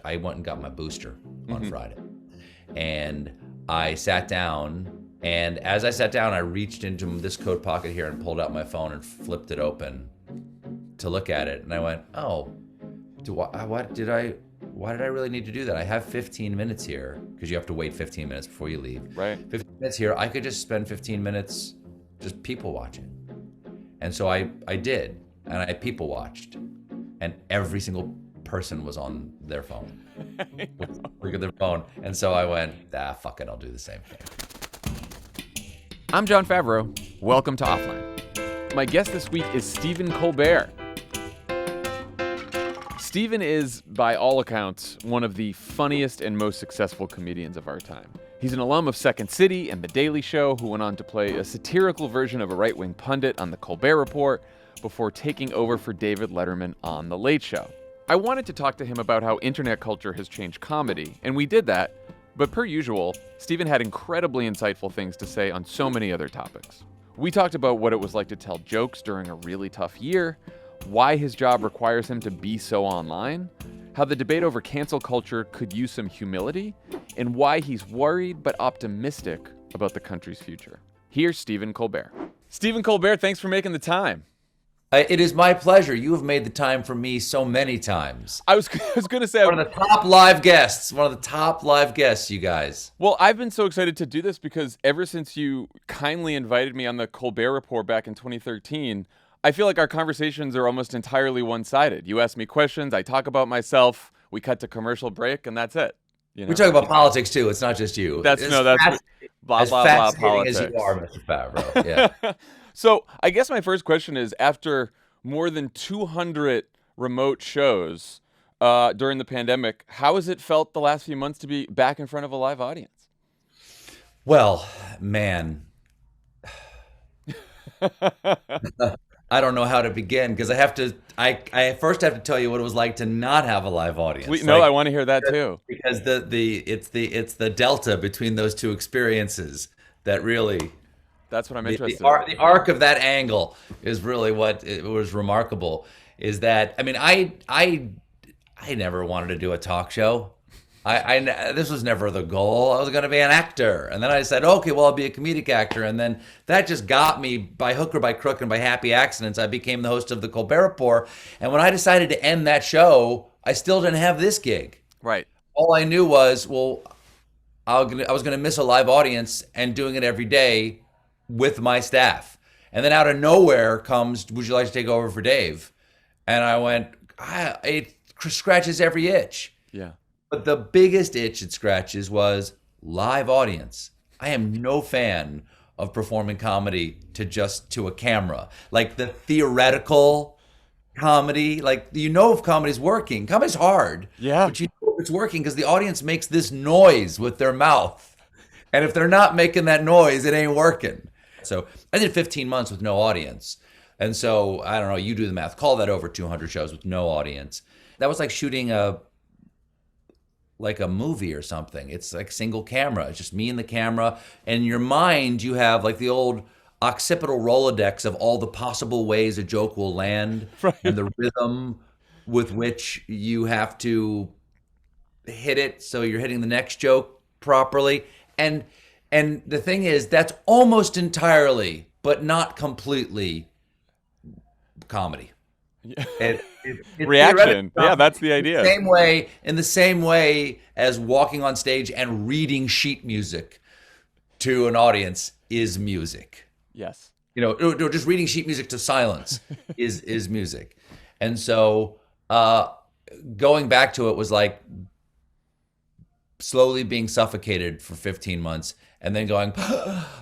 I went and got my booster on Friday. And I sat down, and as I sat down, I reached into this coat pocket here and pulled out my phone and flipped it open to look at it. And I went, oh, why did I really need to do that? I have 15 minutes here, because you have to wait 15 minutes before you leave. Right. 15 minutes here, I could just spend 15 minutes just people watching. And so I did, and I people watched, and every single person was on their phone. Look at their phone. And so I went, fuck it, I'll do the same thing. I'm Jon Favreau. Welcome to Offline. My guest this week is Stephen Colbert. Stephen is, by all accounts, one of the funniest and most successful comedians of our time. He's an alum of Second City and The Daily Show, who went on to play a satirical version of a right-wing pundit on The Colbert Report before taking over for David Letterman on The Late Show. I wanted to talk to him about how internet culture has changed comedy, and we did that, but per usual, Stephen had incredibly insightful things to say on so many other topics. We talked about what it was like to tell jokes during a really tough year, why his job requires him to be so online, how the debate over cancel culture could use some humility, and why he's worried but optimistic about the country's future. Here's Stephen Colbert. Stephen Colbert, thanks for making the time. It is my pleasure. You have made the time for me so many times. I was going to say... One of the top live guests. One of the top live guests, you guys. Well, I've been so excited to do this because ever since you kindly invited me on the Colbert Report back in 2013, I feel like our conversations are almost entirely one-sided. You ask me questions, I talk about myself, we cut to commercial break, and that's it. You know? We talk about politics, too. It's not just you. That's blah, blah, blah, politics. As you are, Mr. Favreau. Yeah. So I guess my first question is, after more than 200 remote shows during the pandemic, how has it felt the last few months to be back in front of a live audience? Well, man, I don't know how to begin, because I first have to tell you what it was like to not have a live audience. I want to hear that too. Because it's the delta between those two experiences that really... That's what I'm interested in. The arc of that angle is really what it was remarkable. Is that, I mean, I never wanted to do a talk show. This was never the goal. I was going to be an actor, and then I said, okay, well, I'll be a comedic actor, and then that just got me by hook or by crook and by happy accidents. I became the host of the Colbert Report, and when I decided to end that show, I still didn't have this gig. Right. All I knew was, well, I was going to miss a live audience and doing it every day with my staff. And then out of nowhere comes, would you like to take over for Dave? And I went, it scratches every itch. Yeah. But the biggest itch it scratches was live audience. I am no fan of performing comedy to a camera. Like the theoretical comedy, like if comedy's working. Comedy's hard. Yeah. But you know it's working because the audience makes this noise with their mouth. And if they're not making that noise, it ain't working. So I did 15 months with no audience. And so, I don't know, you do the math. Call that over 200 shows with no audience. That was like shooting a movie or something. It's like single camera. It's just me and the camera. And in your mind, you have like the old occipital Rolodex of all the possible ways a joke will land. Right. And the rhythm with which you have to hit it so you're hitting the next joke properly. And the thing is, that's almost entirely, but not completely, comedy. It's reaction. Yeah, that's the idea. In the same way as walking on stage and reading sheet music to an audience is music. Yes. Just reading sheet music to silence is music. And so going back to it was like slowly being suffocated for 15 months and then going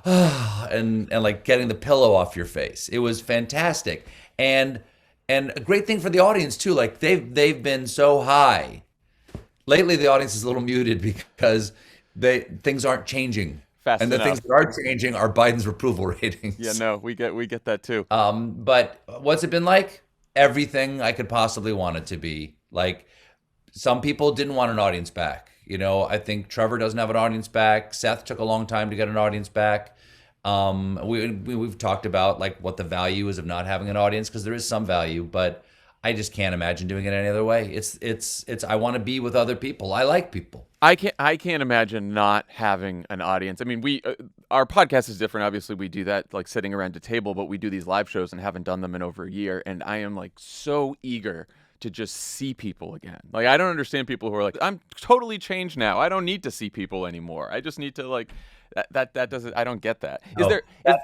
and like getting the pillow off your face. It was fantastic. And a great thing for the audience too. Like they've been so high. Lately the audience is a little muted because things aren't changing. Fast and the enough. Things that are changing are Biden's approval ratings. Yeah, no, we get that too. But what's it been like? Everything I could possibly want it to be. Like some people didn't want an audience back. I think Trevor doesn't have an audience back. Seth took a long time to get an audience back. We've talked about like what the value is of not having an audience, because there is some value, but I just can't imagine doing it any other way. It's I want to be with other people. I like people. I can't imagine not having an audience. I mean, our podcast is different. Obviously, we do that like sitting around a table, but we do these live shows and haven't done them in over a year. And I am like so eager to just see people again. Like, I don't understand people who are like, I'm totally changed now. I don't need to see people anymore. I just need to like that doesn't. I don't get that.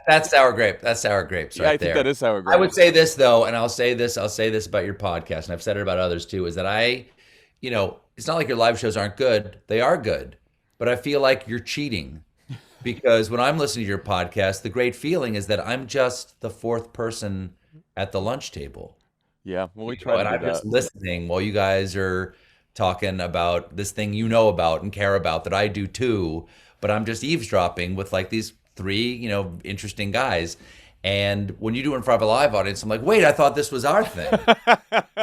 That's sour grape. That's sour grapes right yeah, I there. think that is sour grape. I would say this though, and I'll say this about your podcast, and I've said it about others too, is that it's not like your live shows aren't good. They are good. But I feel like you're cheating because when I'm listening to your podcast, the great feeling is that I'm just the fourth person at the lunch table. Yeah, well, we try to And do I'm that. just listening while you guys are talking about this thing you know about and care about that I do too. But I'm just eavesdropping with like these three, interesting guys. And when you do it in front of a live audience, I'm like, wait, I thought this was our thing.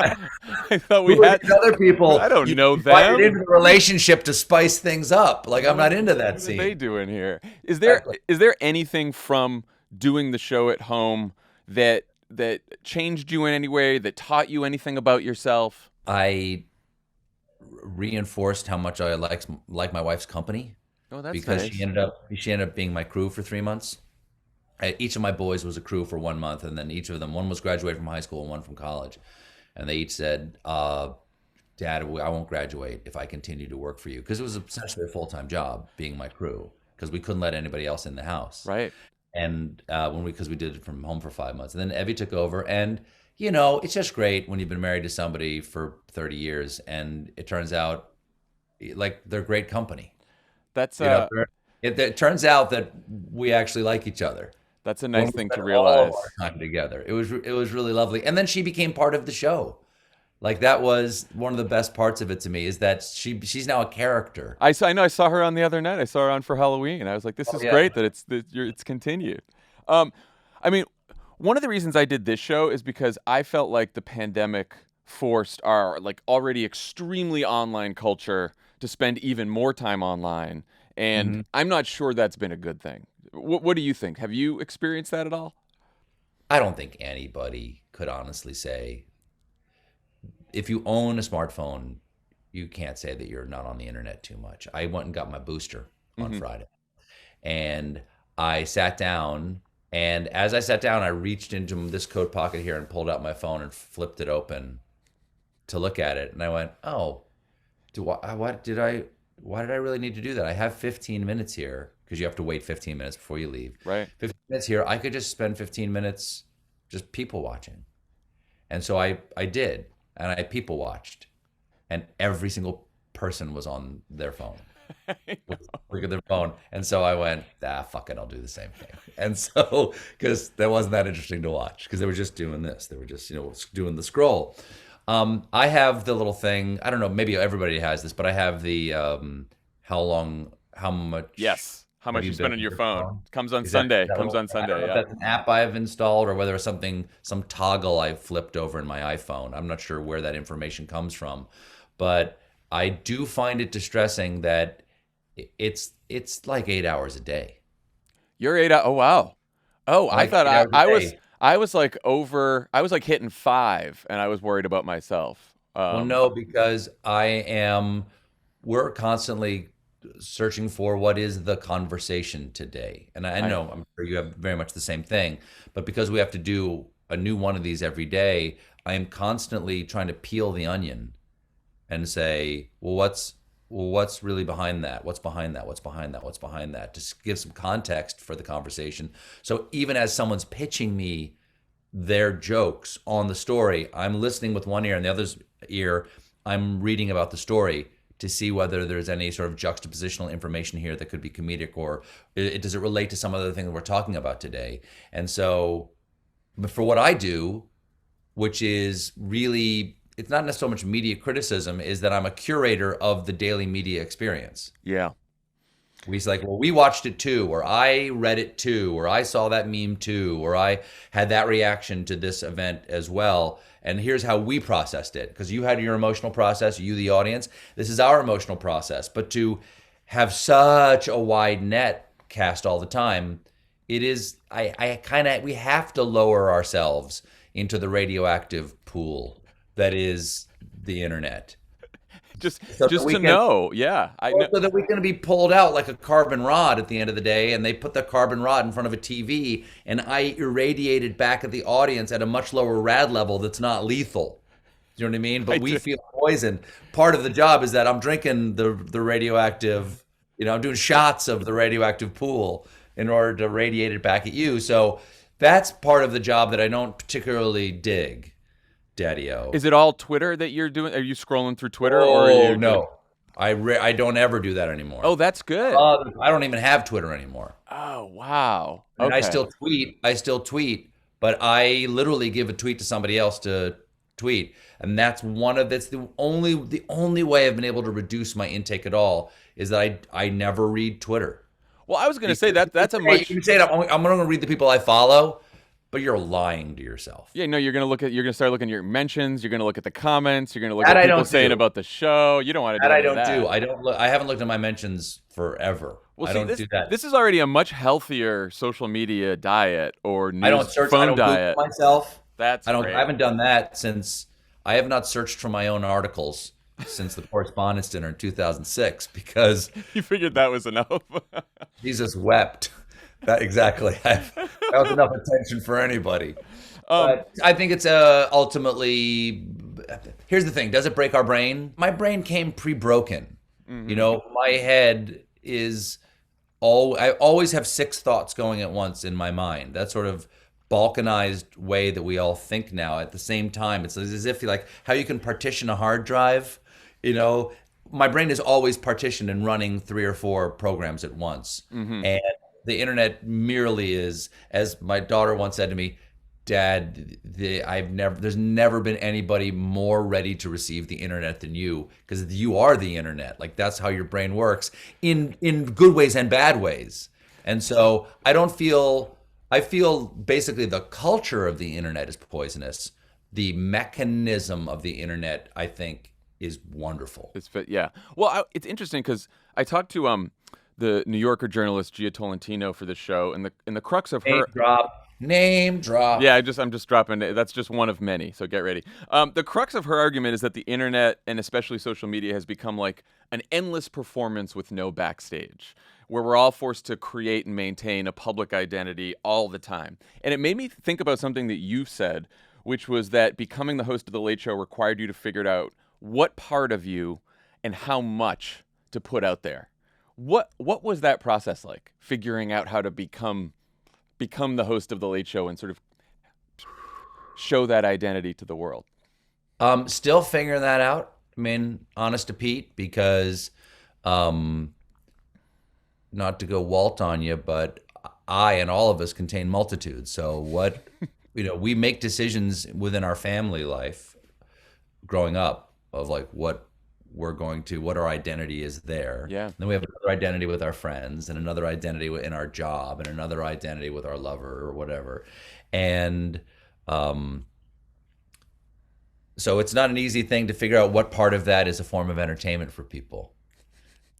I thought we had other people. I don't know them. Invited into the relationship to spice things up. Like I'm not into that What scene. are they doing here? Is there anything from doing the show at home that changed you in any way, that taught you anything about yourself? I reinforced how much I like my wife's company. Oh, that's because nice. she ended up being my crew for 3 months. Each of my boys was a crew for 1 month, and then each of them, one was graduated from high school and one from college, and they each said, "Dad, I won't graduate if I continue to work for you," because it was essentially a full-time job being my crew because we couldn't let anybody else in the house. Right. And because we did it from home for 5 months, and then Evie took over, and it's just great when you've been married to somebody for 30 years, and it turns out like they're great company. That's It turns out that we actually like each other. That's a nice thing to All realize. of our time together. It was really lovely. And then she became part of the show. Like that was one of the best parts of it to me is that she's now a character. I know. I saw her on the other night. I saw her on for Halloween. I was like, this is yeah. great that it's continued. I mean, one of the reasons I did this show is because I felt like the pandemic forced our like already extremely online culture to spend even more time online. And I'm not sure that's been a good thing. What do you think? Have you experienced that at all? I don't think anybody could honestly say, if you own a smartphone, you can't say that you're not on the internet too much. I went and got my booster on Friday, and I sat down, and as I sat down, I reached into this coat pocket here and pulled out my phone and flipped it open to look at it, and I went, oh, why did I really need to do that? I have 15 minutes here because you have to wait 15 minutes before you leave. Right. 15 minutes here. I could just spend 15 minutes just people watching. And so I did. And I people watched. And every single person was on their phone. Look at their phone. And so I went, fuck it, I'll do the same thing. And so, because that wasn't that interesting to watch because they were just doing this. They were just, doing the scroll. I have the little thing. I don't know. Maybe everybody has this, but I have the how much. Yes. How much you spend on your phone. Comes on Is Sunday. that Comes on Sunday. I don't know Yeah. if that's an app I've installed or whether it's some toggle I flipped over in my iPhone. I'm not sure where that information comes from, but I do find it distressing that it's like 8 hours a day. You're 8 hours. Oh wow. Oh, Like I thought 8 hours a day. I was like hitting 5, and I was worried about myself. Well, no, because we're constantly searching for what is the conversation today. And I know, I'm sure you have very much the same thing, but because we have to do a new one of these every day, I am constantly trying to peel the onion and say, well, what's really behind that? What's behind that? What's behind that? What's behind that? To give some context for the conversation. So even as someone's pitching me their jokes on the story, I'm listening with one ear and the other's ear, I'm reading about the story to see whether there's any sort of juxtapositional information here that could be comedic or does it relate to some other thing that we're talking about today. And so, but for what I do, which is really, it's not necessarily much media criticism, is that I'm a curator of the daily media experience. Yeah. We say like, well, we watched it too, or I read it too, or I saw that meme too, or I had that reaction to this event as well. And here's how we processed it. Because you had your emotional process, you, the audience. This is our emotional process. But to have such a wide net cast all the time, it is, we have to lower ourselves into the radioactive pool that is the internet. Just So that just we to can, know. Yeah. I know. so that we can be pulled out like a carbon rod at the end of the day, and they put the carbon rod in front of a TV, and I irradiate it back at the audience at a much lower rad level that's not lethal. You know what I mean? But I we do. feel poisoned. Part of the job is that I'm drinking the radioactive, I'm doing shots of the radioactive pool in order to radiate it back at you. So that's part of the job that I don't particularly dig, Daddy-O. Is it all Twitter that you're doing? Are you scrolling through Twitter or are Oh you doing? no, I don't ever do that anymore. Oh, that's good. I don't even have Twitter anymore. Oh, wow. I mean, I Okay. still tweet. I still tweet, but I literally give a tweet to somebody else to tweet, and that's the only way I've been able to reduce my intake at all is that I never read Twitter. Well, I was going to say that that's a Hey, you much. can say that I'm going to read the people I follow, but you're lying to yourself. Yeah, no, you're going to start looking at your mentions, you're going to look at the comments, you're going to look That at I people don't saying do. about the show. You don't want to do That I any of don't that. do. I don't look. I haven't looked at my mentions forever. Well, I see, don't this do that. this is already a much healthier social media diet or I don't news search. I phone don't Google diet. myself. That's I don't. I great. haven't done that since. I have not searched for my own articles since the correspondence dinner in 2006 because You figured that was enough. Jesus wept. That exactly. That was enough attention for anybody. But I think it's ultimately. Here's the thing: does it break our brain? My brain came pre-broken. My head is all. I always have six thoughts going at once in my mind. That sort of balkanized way that we all think now. At the same time, it's as if like how you can partition a hard drive. My brain is always partitioned and running 3 or 4 programs at once, and the internet merely is, as my daughter once said to me, Dad, there's never been anybody more ready to receive the internet than you, because you are the internet. Like that's how your brain works in good ways and bad ways. And so I feel basically the culture of the internet is poisonous. The mechanism of the internet, I think, is wonderful. Yeah. Well, it's interesting because I talked to the New Yorker journalist Gia Tolentino for this show, and the crux of Name her. drop. Name drop. Yeah, I'm just dropping it. That's just one of many, so get ready. The crux of her argument is that the internet, and especially social media, has become like an endless performance with no backstage, where we're all forced to create and maintain a public identity all the time. And it made me think about something that you've said, which was that becoming the host of The Late Show required you to figure out what part of you and how much to put out there. What was that process like, figuring out how to become the host of The Late Show and sort of show that identity to the world? Still figuring that out. I mean, honest to Pete, because not to go Walt on you, but I and all of us contain multitudes. So we make decisions within our family life growing up of like what our identity is there. Yeah. Then we have another identity with our friends and another identity in our job and another identity with our lover or whatever. And so it's not an easy thing to figure out what part of that is a form of entertainment for people.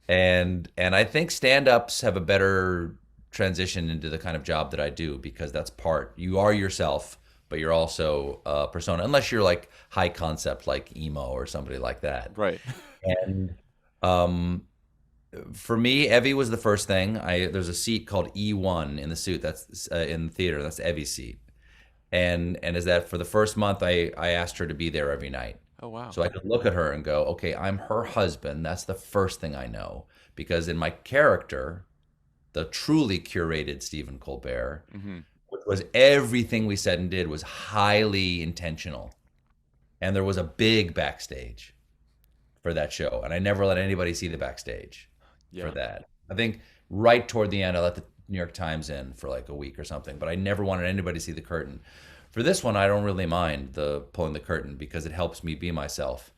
And I think stand-ups have a better transition into the kind of job that I do, because that's you are yourself, but you're also a persona, unless you're like high concept like emo or somebody like that. Right. And for me, Evie was the first thing. There's a seat called E1 in the suit that's in the theater. That's Evie's seat. And is that for the first month, I asked her to be there every night. Oh, wow. So I could look at her and go, okay, I'm her husband. That's the first thing I know. Because in my character, the truly curated Stephen Colbert, which was everything we said and did was highly intentional. And there was a big backstage for that show. And I never let anybody see the backstage for that. I think right toward the end, I let the New York Times in for like a week or something, but I never wanted anybody to see the curtain. For this one, I don't really mind pulling the curtain because it helps me be myself.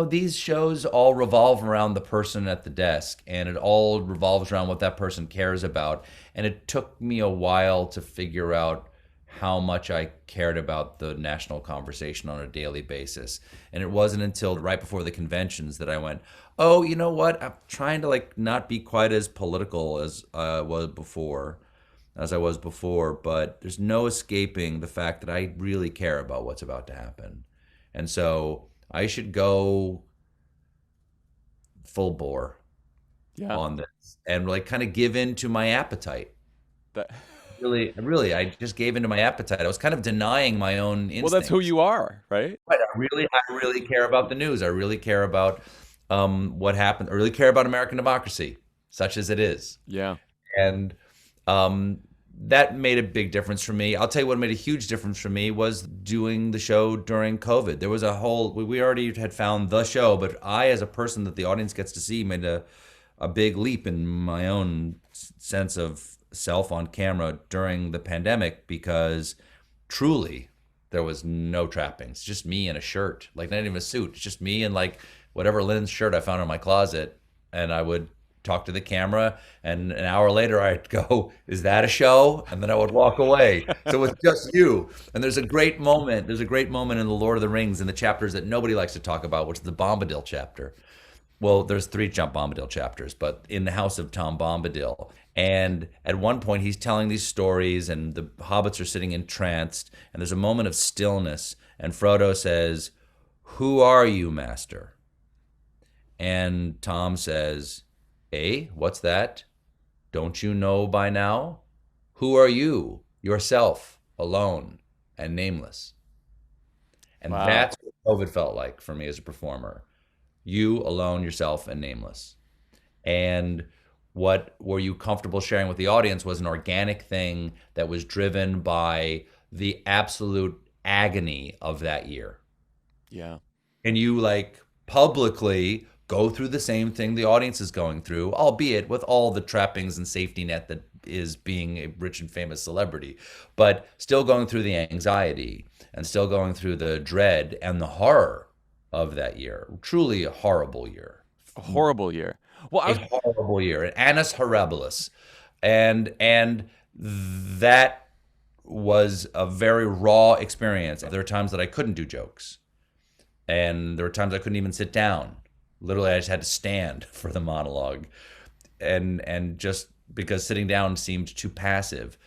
These shows all revolve around the person at the desk, and it all revolves around what that person cares about. And it took me a while to figure out how much I cared about the national conversation on a daily basis. And it wasn't until right before the conventions that I went, oh, you know what? I'm trying to like not be quite as political as I was before. as I was before, but there's no escaping the fact that I really care about what's about to happen. And so I should go full bore Yeah. on this and like kind of give in to my appetite. That Really, I just gave into my appetite. I was kind of denying my own Well, that's who instincts. you are, right? Right. I really care about the news. I really care about what happened. I really care about American democracy, such as it is. Yeah. And that made a big difference for me. I'll tell you what made a huge difference for me was doing the show during COVID. There was we already had found the show, but I, as a person that the audience gets to see, made a big leap in my own sense of self on camera during the pandemic, because truly there was no trappings, just me in a shirt, like not even a suit. It's just me and like whatever linen shirt I found in my closet. And I would talk to the camera, and an hour later I'd go, is that a show? And then I would walk away. So it's just you. And there's a great moment in the Lord of the Rings, in the chapters that nobody likes to talk about, which is the Bombadil chapter. Well, there's 3 Jump Bombadil chapters, but in the house of Tom Bombadil. And at one point he's telling these stories and the hobbits are sitting entranced, and there's a moment of stillness, and Frodo says, "Who are you, master?" And Tom says, "Eh, what's that? Don't you know by now? Who are you, yourself, alone and nameless?" And Wow. that's what COVID felt like for me as a performer. You, alone, yourself, and nameless. And what were you comfortable sharing with the audience was an organic thing that was driven by the absolute agony of that year. Yeah. And you like publicly go through the same thing the audience is going through, albeit with all the trappings and safety net that is being a rich and famous celebrity, but still going through the anxiety and still going through the dread and the horror of that year. Truly a horrible year. A horrible year. Well, A horrible year. An annus horribilis. And that was a very raw experience. There were times that I couldn't do jokes. And there were times I couldn't even sit down. Literally, I just had to stand for the monologue. And just because sitting down seemed too passive.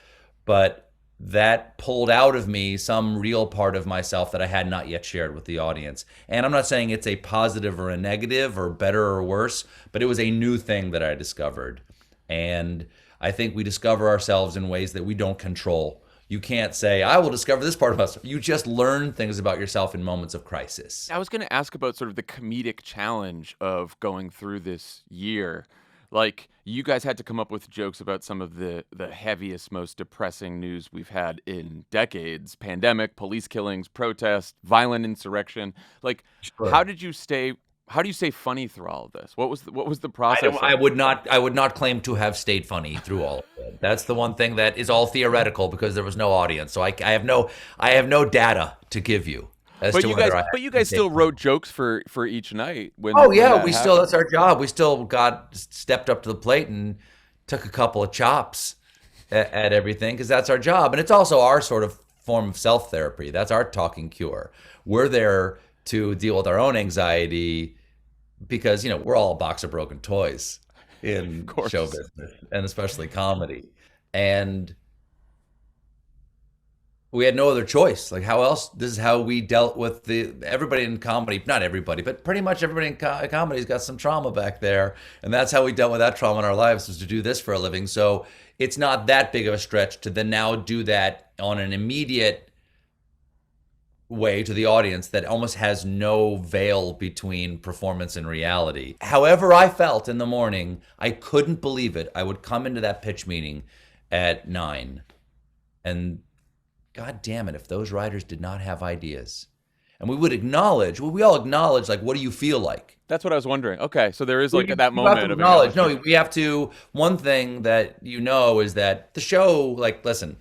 But that pulled out of me some real part of myself that I had not yet shared with the audience. And I'm not saying it's a positive or a negative or better or worse, but it was a new thing that I discovered. And I think we discover ourselves in ways that we don't control. You can't say, I will discover this part of us. You just learn things about yourself in moments of crisis. I was going to ask about sort of the comedic challenge of going through this year. Like, you guys had to come up with jokes about some of the heaviest, most depressing news we've had in decades: pandemic, police killings, protest, violent insurrection. Like, Sure. how do you stay funny through all of this? What was the process? I would not claim to have stayed funny through all of it. That's the one thing that is all theoretical because there was no audience. So I have no data to give you as But to you whether guys, I but you guys still wrote jokes for each night. Oh When yeah, that we still happened. that's our job. We still stepped up to the plate and took a couple of chops at everything because that's our job, and it's also our sort of form of self therapy. That's our talking cure. We're there to deal with our own anxiety because we're all a box of broken toys in course. show business and especially comedy, and we had no other choice. Like, how else? This is how we dealt with everybody in comedy. Not everybody, but pretty much everybody in comedy's got some trauma back there, and that's how we dealt with that trauma in our lives, was to do this for a living. So it's not that big of a stretch to then now do that on an immediate way to the audience that almost has no veil between performance and reality. However I felt in the morning, I couldn't believe it. I would come into that pitch meeting at 9, and God damn it, if those writers did not have ideas. And we would acknowledge, we all acknowledge, like, what do you feel like? That's what I was wondering. Okay, so there is You like that have moment to of acknowledge. acknowledgement. No, we have to, one thing that is that the show, like, listen,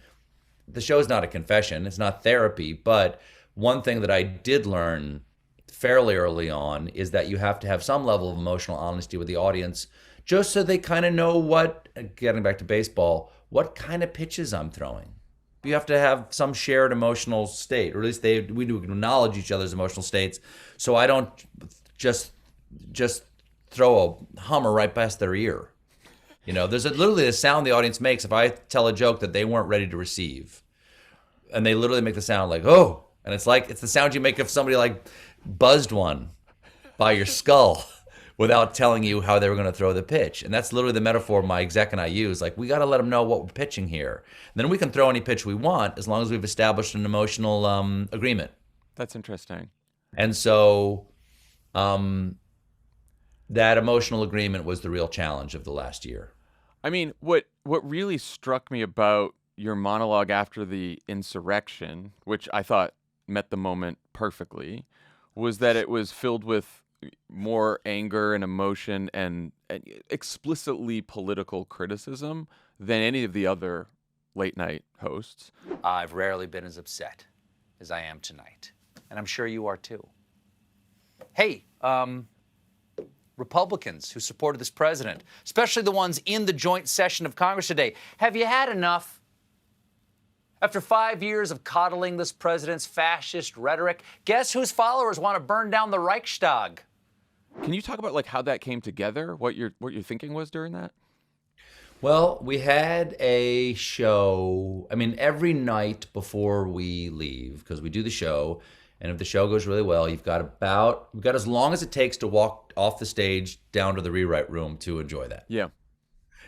the show is not a confession, it's not therapy, but one thing that I did learn fairly early on is that you have to have some level of emotional honesty with the audience, just so they kind of know what, getting back to baseball, what kind of pitches I'm throwing. You have to have some shared emotional state, or at least we do acknowledge each other's emotional states. So I don't just throw a Hummer right past their ear. There's literally a sound the audience makes if I tell a joke that they weren't ready to receive. And they literally make the sound like, oh. And it's the sound you make if somebody like buzzed one by your skull without telling you how they were going to throw the pitch. And that's literally the metaphor my exec and I use. Like, we got to let them know what we're pitching here. And then we can throw any pitch we want as long as we've established an emotional agreement. That's interesting. And so that emotional agreement was the real challenge of the last year. I mean, what really struck me about your monologue after the insurrection, which I thought met the moment perfectly, was that it was filled with more anger and emotion and explicitly political criticism than any of the other late night hosts. I've rarely been as upset as I am tonight, and I'm sure you are too. Hey, Republicans who supported this president, especially the ones in the joint session of Congress today, have you had enough? After 5 years of coddling this president's fascist rhetoric, guess whose followers want to burn down the Reichstag? Can you talk about like how that came together? What your thinking was during that? Well, we had a show. I mean, every night before we leave, because we do the show, and if the show goes really well, we've got as long as it takes to walk off the stage down to the rewrite room to enjoy that. Yeah.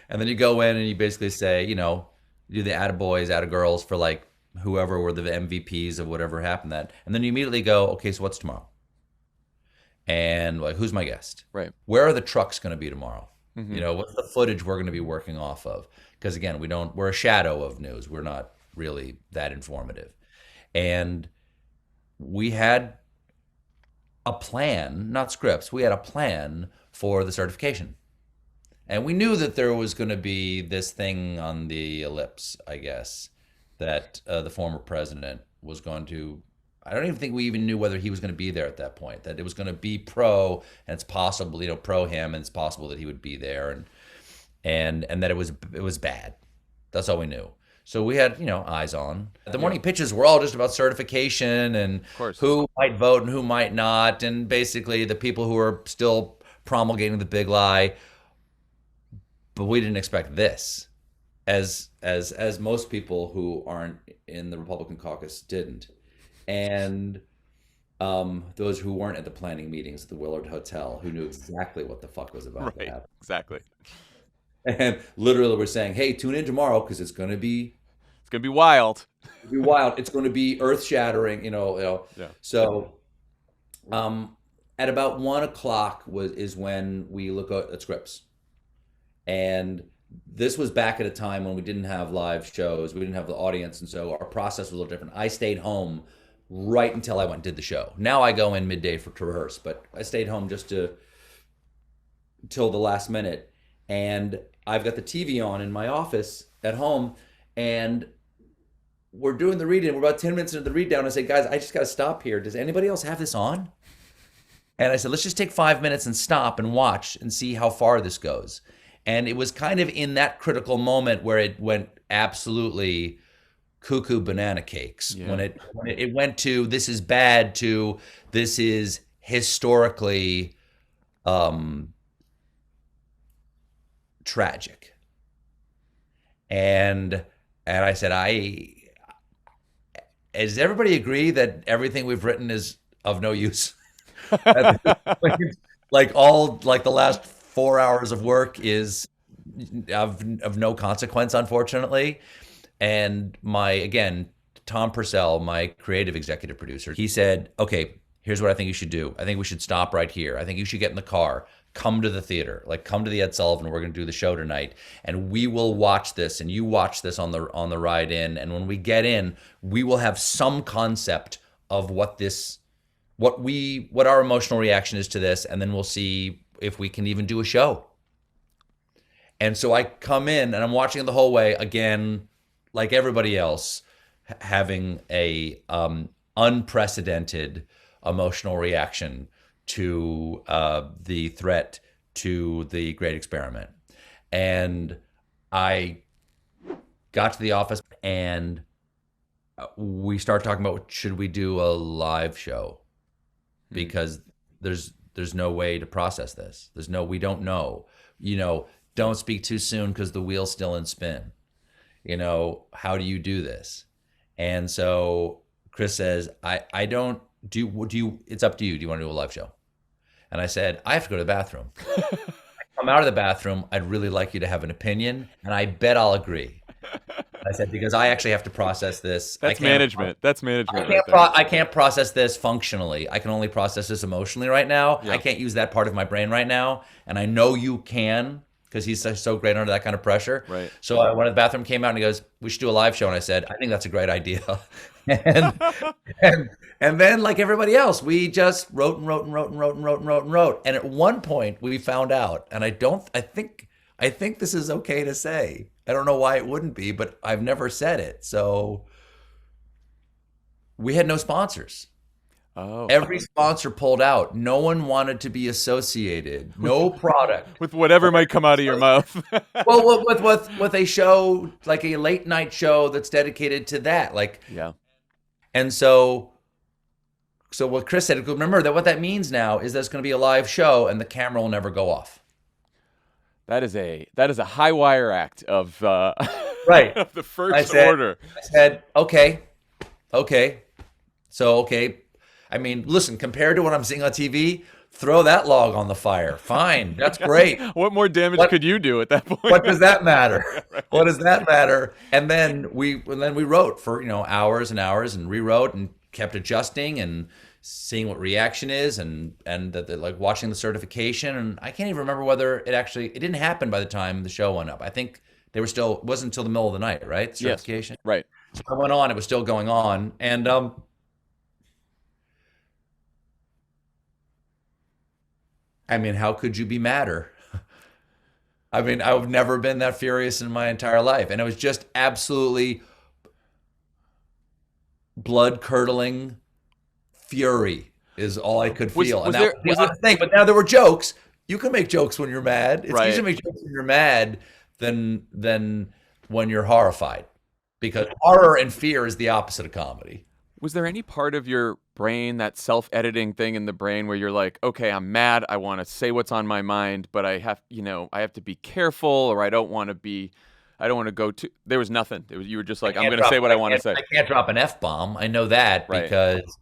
And then you go in and you basically say, you do the attaboys, attagirls for like whoever were the MVPs of whatever happened that. And then you immediately go, okay, so what's tomorrow? And like, who's my guest? Right. Where are the trucks going to be tomorrow? Mm-hmm. What's the footage we're going to be working off of? Because again, we're a shadow of news. We're not really that informative. And we had a plan, not scripts. We had a plan for the certification. And we knew that there was going to be this thing on the ellipse, I guess, that the former president was going to. I don't even think we even knew whether he was going to be there at that point. That it was going to be pro, and it's possible, pro him, and it's possible that he would be there, and that it was bad. That's all we knew. So we had eyes on. The morning pitches were all just about certification and who might vote and who might not, and basically the people who are still promulgating the big lie. But we didn't expect this, as most people who aren't in the Republican caucus didn't. And those who weren't at the planning meetings at the Willard Hotel, who knew exactly what the fuck was about to happen. Exactly. And literally we're saying, hey, tune in tomorrow because it's going to be wild. It's going to be wild. It's going to be earth-shattering, Yeah. So at about 1:00 is when we look at scripts. And this was back at a time when we didn't have live shows. We didn't have the audience. And so our process was a little different. I stayed home right until I went and did the show. Now I go in midday to rehearse, but I stayed home just till the last minute. And I've got the TV on in my office at home, and we're doing the read-in. We're about 10 minutes into the read-down. I say, guys, I just got to stop here. Does anybody else have this on? And I said, let's just take 5 minutes and stop and watch and see how far this goes. And it was kind of in that critical moment where it went absolutely cuckoo banana cakes. Yeah. When it went to this is bad to this is historically tragic. And I said, does everybody agree that everything we've written is of no use? Like the last 4 hours of work is of no consequence, unfortunately. And Tom Purcell, my creative executive producer, he said, okay, here's what I think you should do. I think we should stop right here. I think you should get in the car, come to the theater, come to the Ed Sullivan. We're going to do the show tonight, and we will watch this, and you watch this on the ride in. And when we get in, we will have some concept of what our emotional reaction is to this, and then we'll see if we can even do a show. And so I come in and I'm watching it the whole way, again, like everybody else, having a unprecedented emotional reaction to the threat to the great experiment. And I got to the office and we start talking about, should we do a live show? Because there's no way to process this. We don't know. don't speak too soon because the wheel's still in spin. You know, how do you do this? And so Chris says, I don't do, it's up to you. Do you want to do a live show? And I said, I have to go to the bathroom. I'm out of the bathroom. I'd really like you to have an opinion, and I bet I'll agree. I said, because I actually have to process this. That's management. That's management. I can't process this functionally. I can only process this emotionally right now. Yeah. I can't use that part of my brain right now. And I know you can, because he's so great under that kind of pressure. Right. So I went to the bathroom, came out, and he goes, we should do a live show. And I said, I think that's a great idea. and then, like everybody else, we just wrote. And at one point, we found out, and I think this is okay to say. I don't know why it wouldn't be, but I've never said it. So we had no sponsors. Oh. Every sponsor pulled out. No one wanted to be associated. No product. With whatever might come out of your mouth. Well, with a show, like a late night show that's dedicated to that. Like, yeah. And so what Chris said, remember that what that means now is there's going to be a live show and the camera will never go off. That is a high wire act of right. of the first order. I said, okay. So, okay. I mean, listen, compared to what I'm seeing on TV, throw that log on the fire. Fine. That's great. What more damage could you do at that point? What does that matter? Right. What does that matter? And then we wrote for, hours and hours and rewrote and kept adjusting and seeing what reaction is and like watching the certification. And I can't even remember whether it didn't happen by the time the show went up. I think it wasn't until the middle of the night, right? Certification. Yes, right. So I went on, it was still going on. And I mean, how could you be madder? I mean, I've never been that furious in my entire life. And it was just absolutely blood-curdling fury is all I could feel. But now there were jokes. You can make jokes when you're mad. It's easier to make jokes when you're mad than when you're horrified. Because horror and fear is the opposite of comedy. Was there any part of your brain, that self-editing thing in the brain where you're like, okay, I'm mad, I want to say what's on my mind, but I have to be careful, or I don't want to go too. There was nothing. You were just like, I'm going to say what I want to say. I can't drop an F-bomb. I know that because,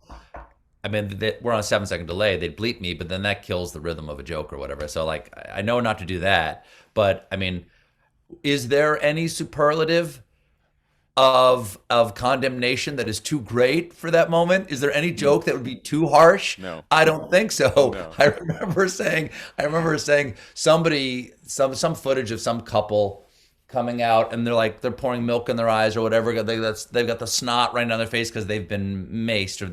I mean, we're on a 7-second delay. They'd bleep me, but then that kills the rhythm of a joke or whatever. So, like, I know not to do that. But, I mean, is there any superlative of condemnation that is too great for that moment? Is there any joke that would be too harsh? No. I don't think so. No. I remember saying somebody, some footage of some couple coming out and they're pouring milk in their eyes or whatever. They've got the snot right down their face because they've been maced or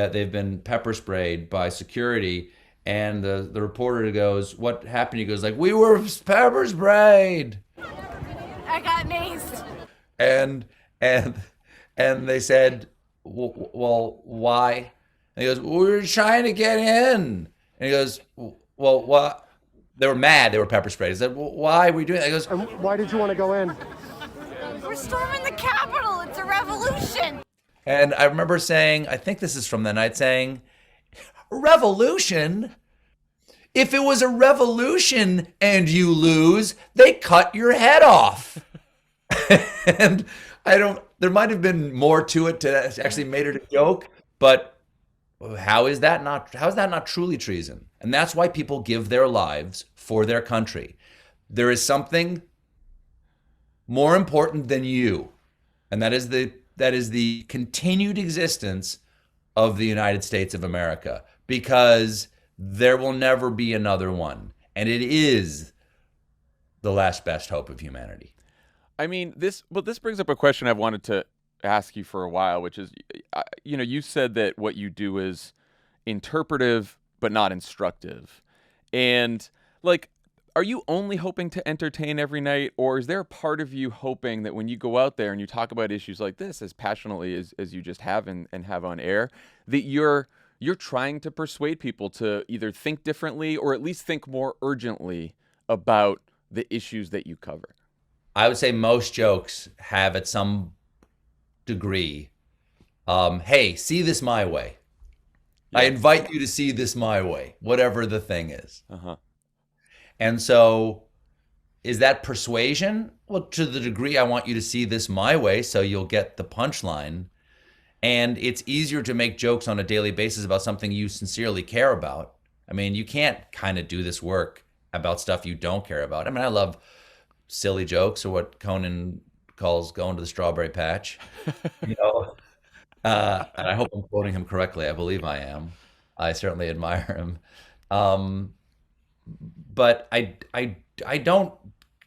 they've been pepper sprayed by security. And the reporter goes, "What happened?" He goes, like, "We were pepper sprayed." I got maced. And they said, "Well, why?" And he goes, "We were trying to get in." And he goes, "Well, what?" They were mad. They were pepper sprayed. He said, "Well, why are we doing that?" He goes, "Why did you want to go in?" "We're storming the Capitol. It's a revolution." And I remember saying, I think this is from that night, saying, "Revolution? If it was a revolution and you lose, they cut your head off." And there might have been more to it to actually made it a joke, but how is that not truly treason? And that's why people give their lives for their country. There is something more important than you, and that is the continued existence of the United States of America, because there will never be another one, and it is the last best hope of humanity. I mean, this brings up a question I've wanted to ask you for a while, which is, you said that what you do is interpretive but not instructive. And, like, are you only hoping to entertain every night, or is there a part of you hoping that when you go out there and you talk about issues like this as passionately as you just have and have on air, that you're trying to persuade people to either think differently or at least think more urgently about the issues that you cover? I would say most jokes have, at some degree, hey, see this my way. Yeah. I invite you to see this my way, whatever the thing is. Uh-huh. And so is that persuasion? Well, to the degree I want you to see this my way, so you'll get the punchline. And it's easier to make jokes on a daily basis about something you sincerely care about. I mean, you can't kind of do this work about stuff you don't care about. I mean, I love silly jokes, or what Conan calls going to the strawberry patch. You know, and I hope I'm quoting him correctly. I believe I am. I certainly admire him. But I don't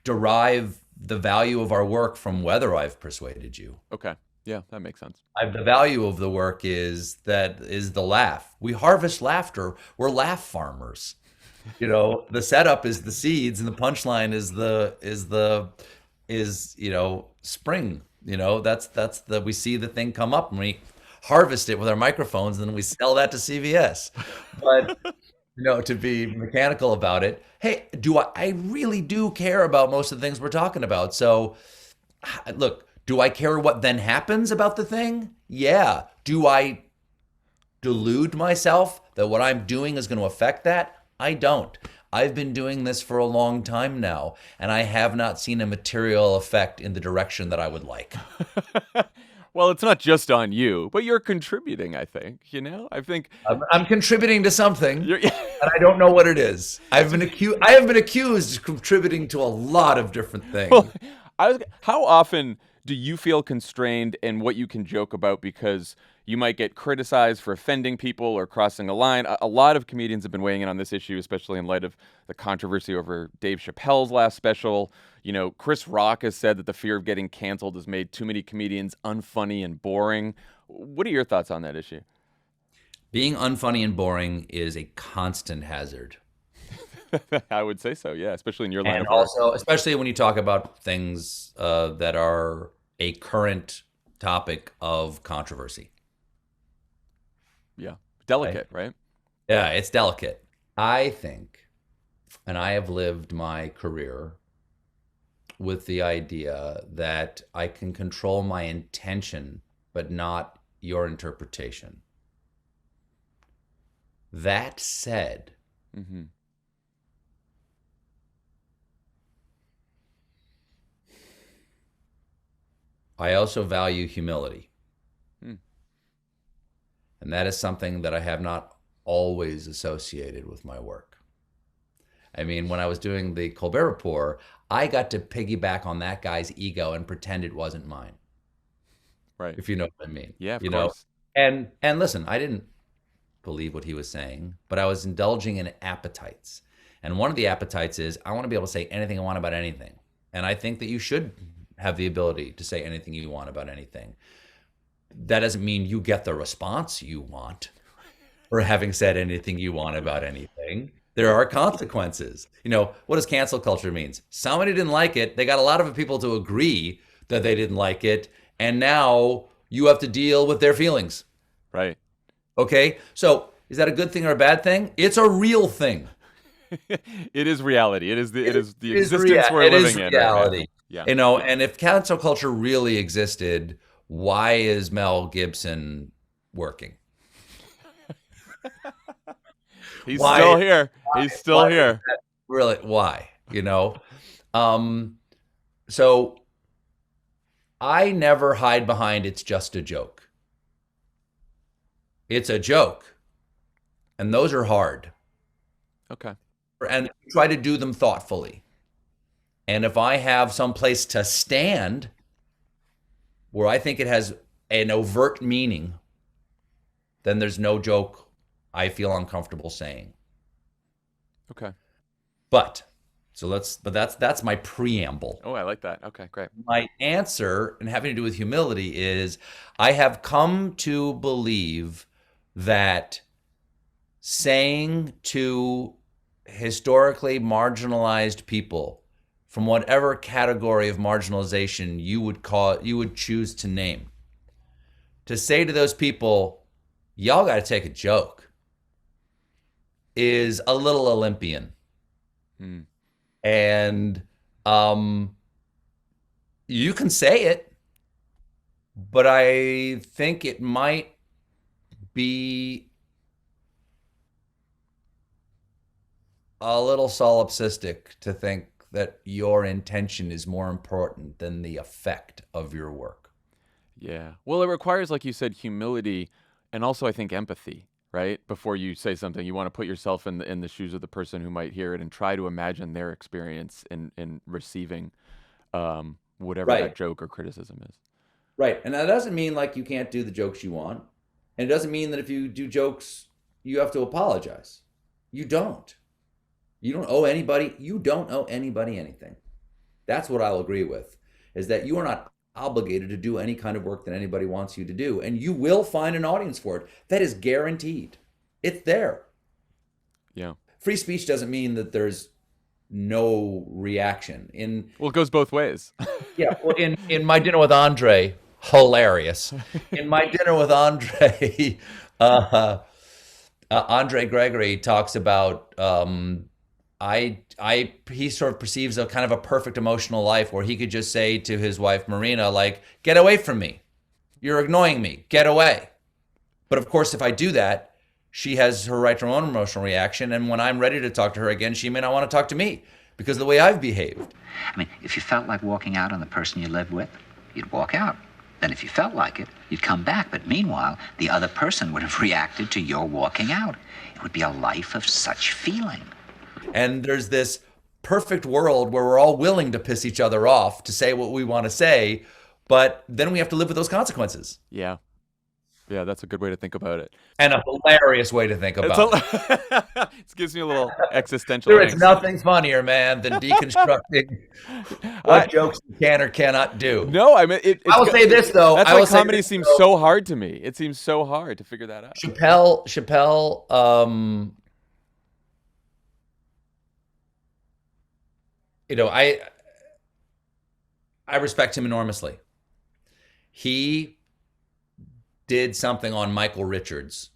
derive the value of our work from whether I've persuaded you. Okay. Yeah, that makes sense. The value of the work is the laugh. We harvest laughter. We're laugh farmers. You know, the setup is the seeds, and the punchline is spring. You know, that's we see the thing come up, and we harvest it with our microphones, and then we sell that to CVS. But to be mechanical about it, hey, I really do care about most of the things we're talking about. So, look. Do I care what then happens about the thing? Yeah. Do I delude myself that what I'm doing is going to affect that? I don't. I've been doing this for a long time now, and I have not seen a material effect in the direction that I would like. Well, it's not just on you, but you're contributing, I think. I think I'm contributing to something, and I don't know what it is. I have been accused of contributing to a lot of different things. Well, how often do you feel constrained in what you can joke about because you might get criticized for offending people or crossing a line? A lot of comedians have been weighing in on this issue, especially in light of the controversy over Dave Chappelle's last special. Chris Rock has said that the fear of getting canceled has made too many comedians unfunny and boring. What are your thoughts on that issue? Being unfunny and boring is a constant hazard. I would say so, yeah, especially in your line of And work. also, especially when you talk about things that are a current topic of controversy. Yeah. Delicate, right? Yeah, it's delicate. I think, and I have lived my career with the idea that I can control my intention, but not your interpretation. That said, I also value humility. And that is something that I have not always associated with my work. I mean, when I was doing the Colbert Report, I got to piggyback on that guy's ego and pretend it wasn't mine. Right. If you know what I mean. Yeah, of course. And listen, I didn't believe what he was saying, but I was indulging in appetites. And one of the appetites is I want to be able to say anything I want about anything. And I think that you should have the ability to say anything you want about anything. That doesn't mean you get the response you want for having said anything you want about anything. There are consequences. What does cancel culture mean? Somebody didn't like it. They got a lot of people to agree that they didn't like it. And now you have to deal with their feelings. Right. Okay. So is that a good thing or a bad thing? It's a real thing. It is reality. It is the existence we're living in. Reality. Right now. Yeah. And if cancel culture really existed, why is Mel Gibson working? He's still here. He's still here. Really? Why? So I never hide behind it's just a joke. It's a joke. And those are hard. Okay. And try to do them thoughtfully. And if I have some place to stand where I think it has an overt meaning, then there's no joke I feel uncomfortable saying. Okay. But that's my preamble. Oh, I like that. Okay, great. My answer, and having to do with humility, is I have come to believe that saying to historically marginalized people from whatever category of marginalization you would choose to name, to say to those people, y'all got to take a joke, is a little Olympian. And you can say it, but I think it might be a little solipsistic to think that your intention is more important than the effect of your work. Yeah. Well, it requires, like you said, humility and also, I think, empathy, right? Before you say something, you want to put yourself in the shoes of the person who might hear it and try to imagine their experience in receiving whatever Right. that joke or criticism is. Right. And that doesn't mean like you can't do the jokes you want. And it doesn't mean that if you do jokes, you have to apologize. You don't. You don't owe anybody anything. That's what I'll agree with, is that you are not obligated to do any kind of work that anybody wants you to do. And you will find an audience for it. That is guaranteed. It's there. Yeah. Free speech doesn't mean that there's no reaction. Well, it goes both ways. Yeah. Well, in My Dinner with Andre, hilarious. In My Dinner with Andre, Andre Gregory talks about he sort of perceives a kind of a perfect emotional life where he could just say to his wife Marina, like, get away from me. You're annoying me. Get away. But of course, if I do that, she has her right to her own emotional reaction. And when I'm ready to talk to her again, she may not want to talk to me because of the way I've behaved. I mean, if you felt like walking out on the person you live with, you'd walk out. Then if you felt like it, you'd come back. But meanwhile, the other person would have reacted to your walking out. It would be a life of such feeling. And there's this perfect world where we're all willing to piss each other off to say what we want to say, but then we have to live with those consequences. Yeah. Yeah, that's a good way to think about it. And a hilarious way to think about it. It gives me a little existential There is angst. nothing funnier, man, than deconstructing what jokes you can or cannot do. No, I mean, I will say this, though. That's I why will say comedy this, seems though. so hard to me. It seems so hard to figure that out. Chappelle, I respect him enormously. He did something on Michael Richards,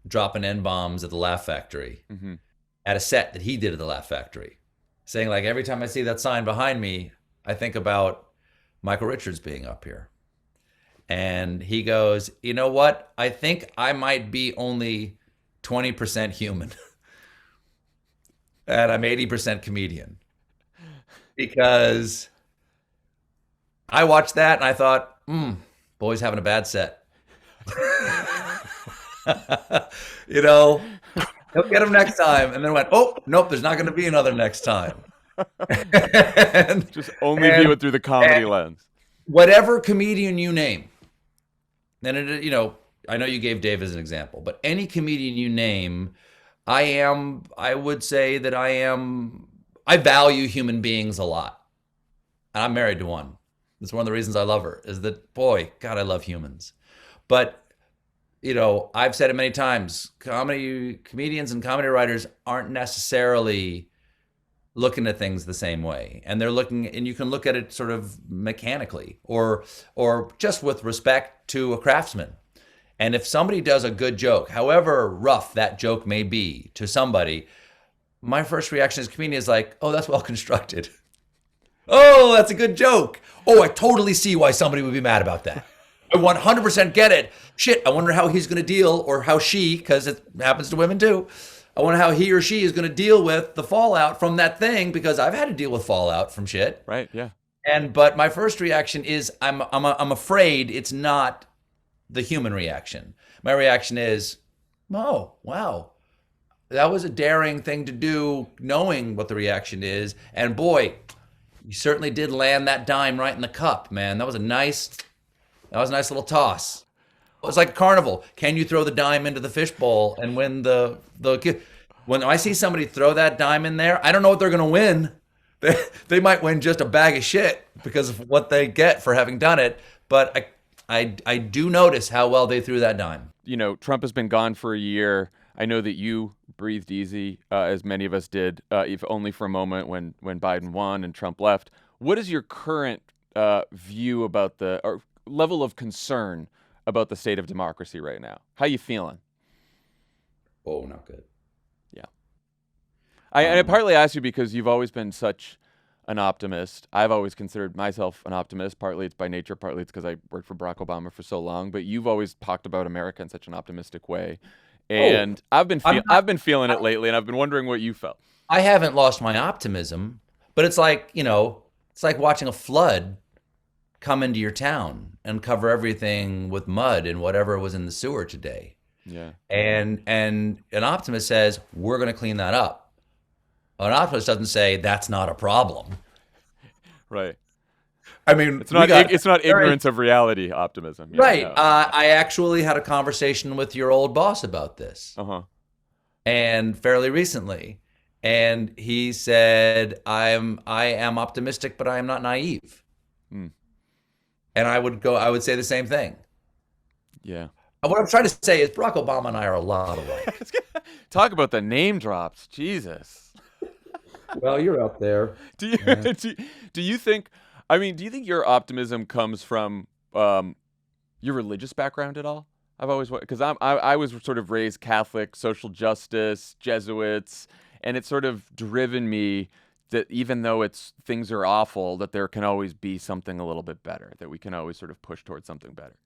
dropping N-bombs at the Laugh Factory, at a set that he did at the Laugh Factory, saying, like, every time I see that sign behind me, I think about Michael Richards being up here. And he goes, you know what? I think I might be only 20% human. And I'm 80% comedian. Because I watched that and I thought, boy's having a bad set. He'll get him next time. And then went, oh, nope, there's not going to be another next time. Just only view it through the comedy lens. Whatever comedian you name, and I know you gave Dave as an example, but any comedian you name, I would say that I value human beings a lot. And I'm married to one. That's one of the reasons I love her, is that, boy, God, I love humans. But, I've said it many times, comedians and comedy writers aren't necessarily looking at things the same way. And and you can look at it sort of mechanically or just with respect to a craftsman. And if somebody does a good joke, however rough that joke may be to somebody, my first reaction as a comedian is like, oh, that's well constructed. Oh, that's a good joke. Oh, I totally see why somebody would be mad about that. I 100% get it. Shit, I wonder how he's going to deal, or how she, because it happens to women too, I wonder how he or she is going to deal with the fallout from that thing, because I've had to deal with fallout from shit. Right, yeah. But my first reaction is I'm afraid it's not the human reaction. My reaction is, oh, wow. That was a daring thing to do, knowing what the reaction is. And boy, you certainly did land that dime right in the cup, man. That was a nice little toss. It was like a carnival. Can you throw the dime into the fishbowl and win the when I see somebody throw that dime in there, I don't know what they're going to win. They might win just a bag of shit because of what they get for having done it. But I do notice how well they threw that dime. Trump has been gone for a year. I know that you breathed easy, as many of us did, if only for a moment when Biden won and Trump left. What is your current view about or level of concern about the state of democracy right now? How you feeling? Oh, not good. Yeah. I partly ask you because you've always been such an optimist. I've always considered myself an optimist. Partly it's by nature, partly it's because I worked for Barack Obama for so long. But you've always talked about America in such an optimistic way. And I've been feeling it lately, and I've been wondering what you felt. I haven't lost my optimism, But it's like, it's like watching a flood come into your town and cover everything with mud and whatever was in the sewer today. Yeah. And an optimist says, we're going to clean that up. An optimist doesn't say that's not a problem. Right. I mean, It's not ignorance of reality optimism. Right. I actually had a conversation with your old boss about this. And fairly recently. And he said, I am optimistic, but I am not naive. And I would say the same thing. Yeah. What I'm trying to say is Barack Obama and I are a lot alike. Talk about the name drops. Jesus. Well, you're up there. Do you think your optimism comes from your religious background at all? I've always, because I was sort of raised Catholic, social justice, Jesuits, and it's sort of driven me that even though things are awful, that there can always be something a little bit better, that we can always sort of push towards something better.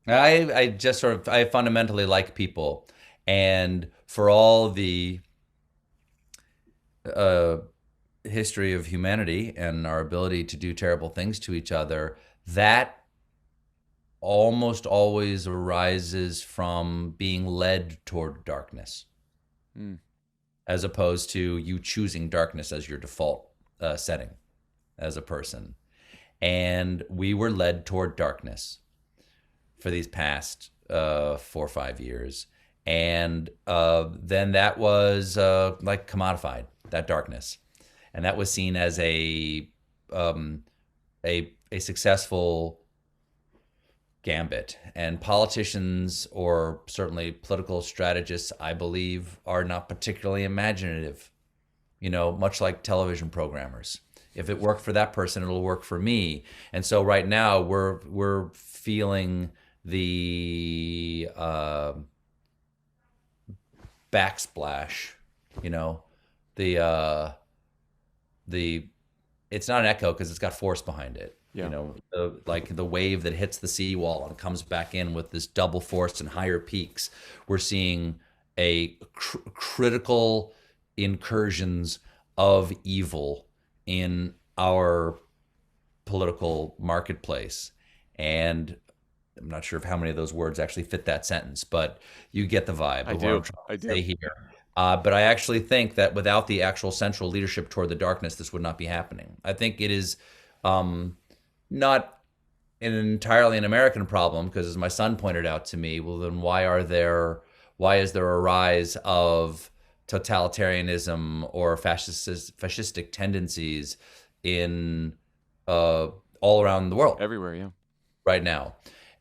I fundamentally like people, and for all the history of humanity and our ability to do terrible things to each other, that almost always arises from being led toward darkness, as opposed to you choosing darkness as your default setting as a person. And we were led toward darkness for these past 4 or 5 years. And then that was like commodified, that darkness. And that was seen as a successful gambit. And politicians, or certainly political strategists, I believe, are not particularly imaginative, much like television programmers. If it worked for that person, it'll work for me. And so right now we're feeling the backsplash, the it's not an echo because it's got force behind it. Like the wave that hits the seawall and comes back in with this double force and higher peaks. We're seeing a critical incursions of evil in our political marketplace. And I'm not sure how many of those words actually fit that sentence, but you get the vibe of what I'm trying to say here. But I actually think that without the actual central leadership toward the darkness, this would not be happening. I think it is not entirely an American problem, because as my son pointed out to me, well, then why is there a rise of totalitarianism or fascistic tendencies in all around the world? Everywhere, yeah. Right now.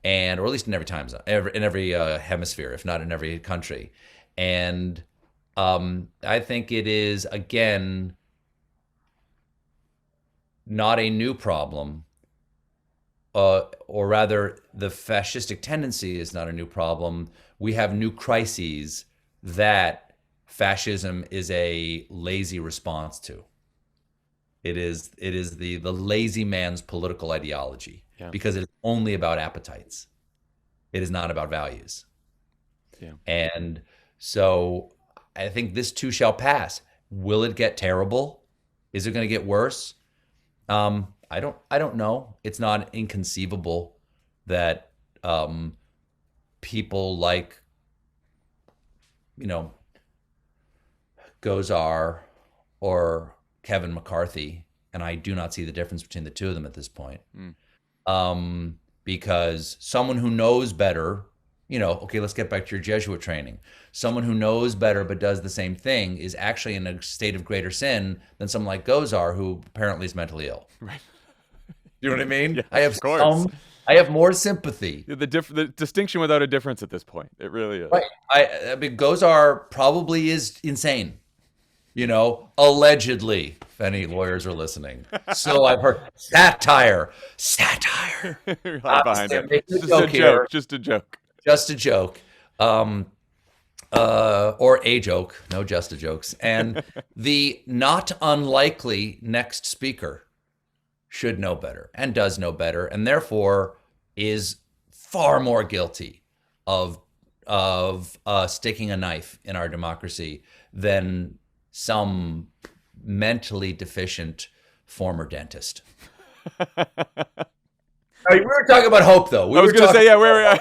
And, or at least in every time zone, in every hemisphere, if not in every country. And I think it is, again, not a new problem, or rather, the fascistic tendency is not a new problem. We have new crises that fascism is a lazy response to. It is the lazy man's political ideology. Yeah. Because it's only about appetites. It is not about values. Yeah. And so I think this too shall pass. Will it get terrible? Is it going to get worse? I don't know. It's not inconceivable that people like, Gozar or Kevin McCarthy, and I do not see the difference between the two of them at this point. Because someone who knows better, okay, let's get back to your Jesuit training. Someone who knows better but does the same thing is actually in a state of greater sin than someone like Gozar, who apparently is mentally ill. Right. You know what I mean? Yeah, I have more sympathy. The distinction without a difference at this point. It really is. Right. I mean, Gozar probably is insane. Allegedly, if any lawyers are listening. So I've heard satire. Behind it. Just a joke. Or a joke. No, just a jokes. And the not unlikely next speaker should know better and does know better, and therefore is far more guilty of sticking a knife in our democracy than some mentally deficient former dentist. We were talking about hope, though. I was going to say, yeah, where we are.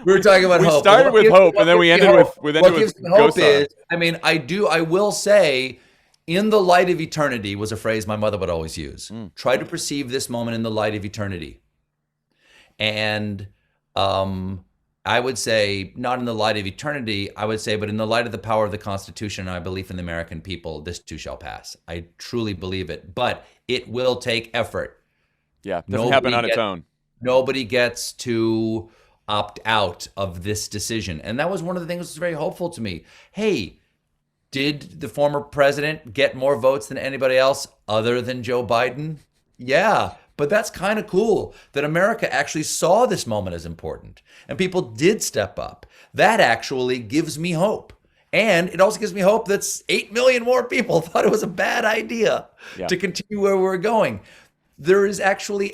We were talking about hope. We started with hope, and then we ended with hope is, I mean, I will say, in the light of eternity was a phrase my mother would always use. Try to perceive this moment in the light of eternity. And I would say, not in the light of eternity, I would say, but in the light of the power of the Constitution and my belief in the American people, this too shall pass. I truly believe it, but it will take effort. Yeah, it doesn't happen on its own. Nobody gets to opt out of this decision. And that was one of the things that was very hopeful to me. Hey, did the former president get more votes than anybody else other than Joe Biden? Yeah, but that's kind of cool that America actually saw this moment as important and people did step up. That actually gives me hope. And it also gives me hope that 8 million more people thought it was a bad idea to continue where we're going. There is actually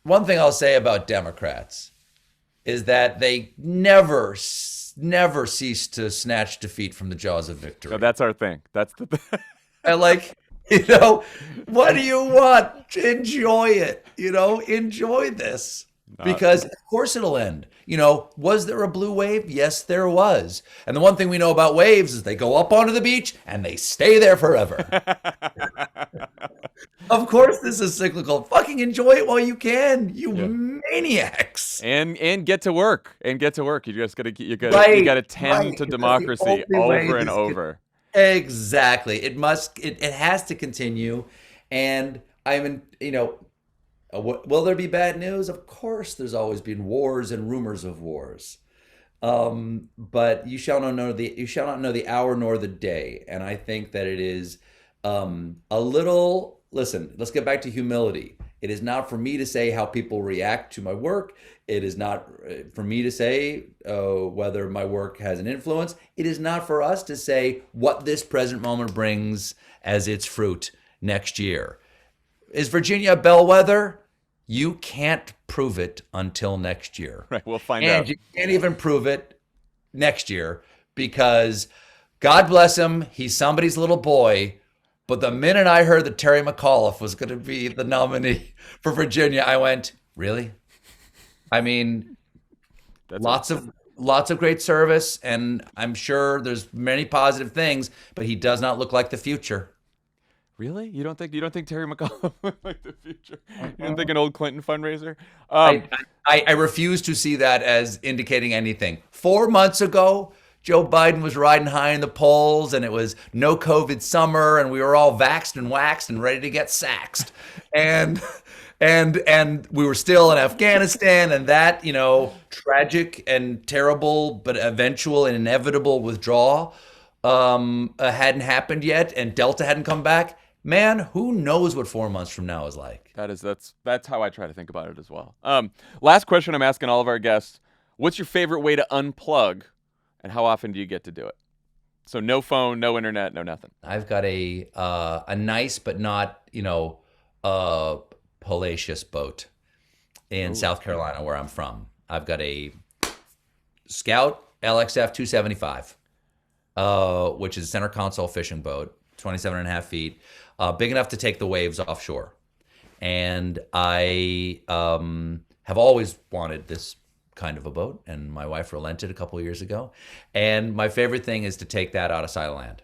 one thing I'll say about Democrats is that they never cease to snatch defeat from the jaws of victory. So that's our thing. That's the thing. And what do you want? Enjoy it. Enjoy this. Because of course it'll end. Was there a blue wave? Yes, there was. And the one thing we know about waves is they go up onto the beach and they stay there forever. Of course this is cyclical. Fucking enjoy it while you can, maniacs. And get to work. You just gotta tend to democracy over and over. Exactly. It has to continue. And will there be bad news? Of course, there's always been wars and rumors of wars. But you shall not know the hour nor the day. And I think that it is listen, let's get back to humility. It is not for me to say how people react to my work. It is not for me to say whether my work has an influence. It is not for us to say what this present moment brings as its fruit next year. Is Virginia a bellwether? You can't prove it until next year. Right, we'll find out. And you can't even prove it next year because, God bless him, he's somebody's little boy. But the minute I heard that Terry McAuliffe was going to be the nominee for Virginia, I went, really? I mean, lots of great service, and I'm sure there's many positive things, but he does not look like the future. Really? You don't think Terry McAuliffe looks like the future? You don't think an old Clinton fundraiser? I refuse to see that as indicating anything. 4 months ago, Joe Biden was riding high in the polls, and it was no COVID summer, and we were all vaxxed and waxed and ready to get saxed. And we were still in Afghanistan, and that, tragic and terrible but eventual and inevitable withdrawal hadn't happened yet, and Delta hadn't come back. Man, who knows what 4 months from now is like? That's how I try to think about it as well. Last question I'm asking all of our guests: what's your favorite way to unplug, and how often do you get to do it? So no phone, no internet, no nothing. I've got a nice but not palatious boat in South Carolina, where I'm from. I've got a Scout LXF 275, which is a center console fishing boat, 27.5 feet, big enough to take the waves offshore. And I have always wanted this kind of a boat, and my wife relented a couple of years ago. And my favorite thing is to take that out of sight of land.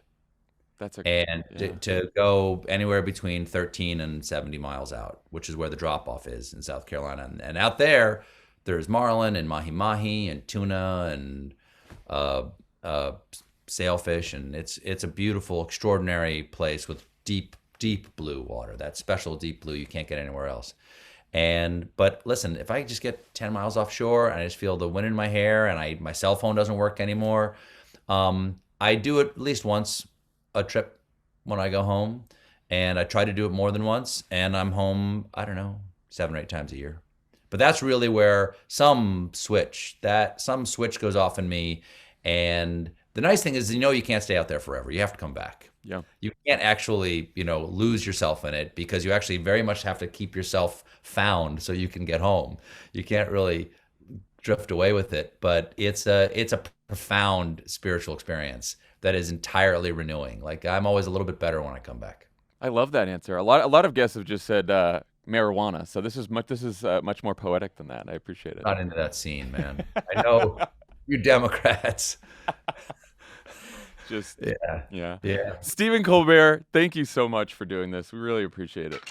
To go anywhere between 13 and 70 miles out, which is where the drop-off is in South Carolina. And out there's marlin and mahi-mahi and tuna and sailfish, and it's a beautiful, extraordinary place with deep blue water. That special deep blue you can't get anywhere else. But listen, if I just get 10 miles offshore and I just feel the wind in my hair and my cell phone doesn't work anymore, I do it at least once a trip when I go home, and I try to do it more than once, and I'm home, 7 or 8 times a year. But that's really where some switch goes off in me. And the nice thing is, you can't stay out there forever. You have to come back. Yeah. You can't actually, lose yourself in it because you actually very much have to keep yourself found so you can get home. You can't really drift away with it, but it's a profound spiritual experience that is entirely renewing. Like I'm always a little bit better when I come back. I love that answer. A lot of guests have just said marijuana. So this is much more poetic than that. I appreciate it. Not into that scene, man. I know you Democrats. Just Yeah. Stephen Colbert, thank you so much for doing this. We really appreciate it.